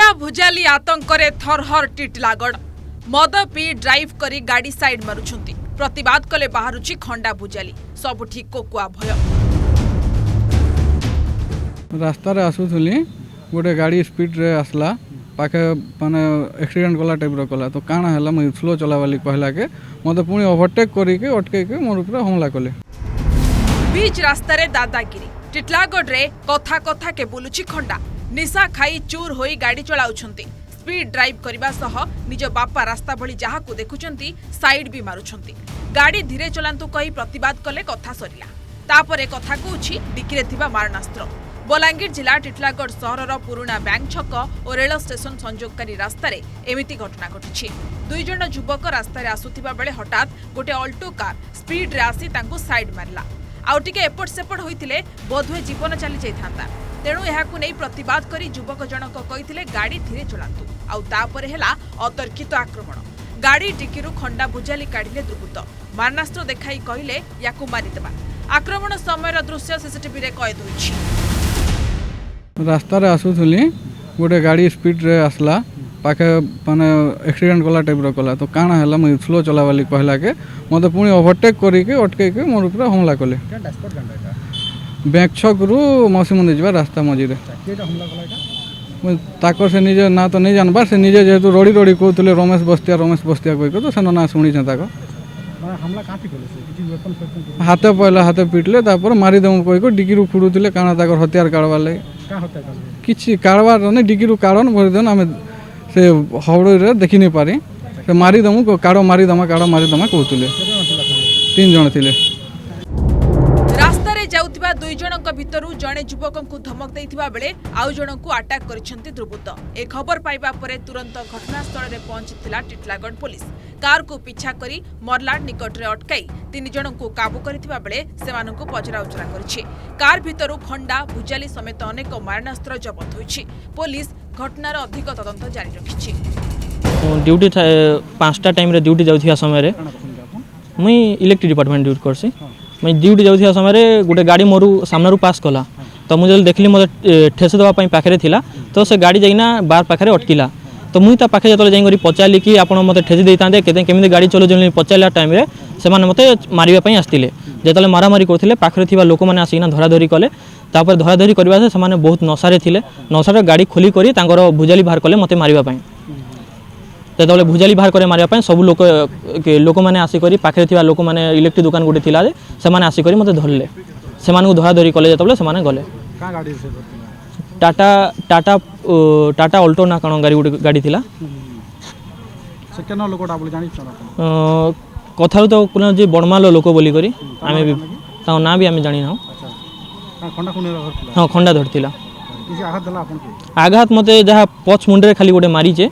खंडा भुजाली आतंकरे थरहर टिटलागढ़ मद P drive करी गाड़ी साइड मारुछंती प्रतिवाद कले बाहरुची खंडा भुजाली सबुठी कोकुआ भय रास्ता रे आसुथुली गोटे गाड़ी स्पीड रे आसला पाखे माने एक्सीडेंट कला टाइप रो कला तो काना हला मैं स्लो चलावाली कहला के मते पुणी ओवरटेक करी के अटके के मोर ऊपर हमला कले बीच रास्ता रे दादागिरी टिटलागढ़ रे कथा कथा के बोलुची खंडा निशा खाई चूर होई गाड़ी चलाउछंती स्पीड ड्राइव करबा सह निज बापा रास्ता भली जहा को देखुचंती साइड भी मारुछंती गाड़ी धीरे चलांतु कही प्रतिवाद कले कथा सरिला तापरे कथा कहूछि डिकिरे थिबा मारणास्त्र बलांगीर जिला टिटलागढ़ सहरर पुराना बैंक छक और रेल स्टेशन संयोगकारी रास्तार एमिति घटना घटी दुई जन युवक रास्तार आसुथिबा बेले हठात गोटे अल्टो कार स्पीड रे आसी तांको साइड मारला आउ टिके एपट सेपट होइतिले बोधुए जीवन चली जाइथांता तेणु एहाकु नै प्रतिवाद करी युवक जनक कहिथिले गाड़ी धीरे चलांतु आउ तापरे हेला अतर्कित आक्रमण गाड़ी डिकिरु खंडा भुजाली काढिले दुर्बृत्त मारणास्त्र देखाई कहिले याकु मारिदेबा आक्रमण समयर दृश्य सीसीटीवी रे कैद होइछि रास्ता रे आसुथुली गोटे गाड़ी स्पीड रे आसला पाखे माने एक्सीडेंट कला टाइप रो कला तो काना हला मैं स्लो चलावाली कहला के मते पुणी ओवरटेक करी के अटके के मोर ऊपर हमला कले बैंक छक रु मौसी मंदिर जबा रास्ता मझी रे केटा हमला कला एटा ताकर से निजे ना तो नहीं जानबार से निजे जेतु रोड़ी रोड़ी कहतले रमेश बस्तिया कहि के तो सेनो ना सुनी छ ताको हमला काफी कले से किछि वेपन फेपन हाथे पहला हाथे पिटले तापर मारी दम कहि को डिगिरु फुडुतले काना ताकर हथियार काढवा ले का हत्या करले किछि काढवार ने डिगिरु कारण भरि देन हमें से हवड़ रे देखि नहीं पारे से मारी दमु काड़ो मारी दमा कहतले 3 जण थिले रास्ता रे जाउथिबा दुई जनक भितरु जणे युवकଙ୍କୁ धमक देइथिबा बेले आउ जनकु अटैक करिसंती दुर्बृत्त ए खबर पाइबा परे तुरंत घटनास्थल रे पहुंचीथिला टिटलागढ़ पुलिस कार को पीछा करी मरलाड निकट रे अटकाई 3 जनकु काबू करिथिबा बेले सेमानंकु पचरा उचरा करिछि कार भितरु खंडा भुजाली समेत अनेक मारणास्त्र जब्त होइछि पुलिस घटनार अधिक तदंत जारी रखिछि ड्यूटी 5टा टाइम रे ड्यूटी जाउथिया समय रे मुई इलेक्ट्रिक डिपार्टमेंट ड्यूटी करसी मैं ड्यूटी जाउथिया समय रे गोटे गाड़ी मोरू सामने पास कला तो मुझे देखली मते ठेस देवा पई पाखरे थिला तो से गाड़ी जाइना बार पाखरे अटकिला तो मुई ता पाखे जतले जाई करी पचाली कि आपण मते ठेस देइतांदे केते केमिति गाड़ी चलो जने पचाला टाइम रे से माने मते मारिबा पई आस्तिले जतले मारामारी करथिले पाखरे थिबा लोक माने आसीना धराधरी कले तापर धराधरी करबा से माने बहुत नसारे थिले नसारे गाड़ी खोली करी तांगर भुजाली बाहर कले मते मारिबा पई तेतले भुजाली बाहर करे मारिबा पई सब लोक माने आसी करी पाखरे थिबा लोक माने इलेक्ट्रिक दुकान गुटे थिला जे से माने आसी करी मते धरले से माने धराधरी कले जतले से माने गले का गाड़ी से टाटा अल्टो ना कण गाड़ी थिला से केना लोकटा बोली जानि छ कथारु तो कोन जे बडमालो लोक बोली करी आमे भी ता ना भी आमे जानि ना खंडा खुने धरथिला हां खंडा धरथिला किसी आघात दला आपन के आघात मते जहा पछ मुंडरे खाली गोटे मारी छे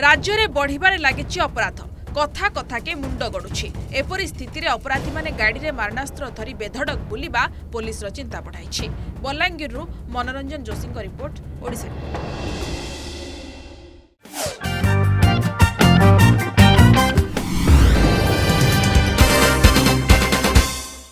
राज्य रे बढ़िबारे लागिछि अपराध कथा कथा के मुंड गडुछि एपरि स्थिति रे अपराधी माने गाड़ी रे मारणास्त्र धरी बेधड़क बुलिबा पुलिस रो चिंता बढ़ाइछि बलांगीर रु मनोरंजन जोशी को रिपोर्ट ओडिसा।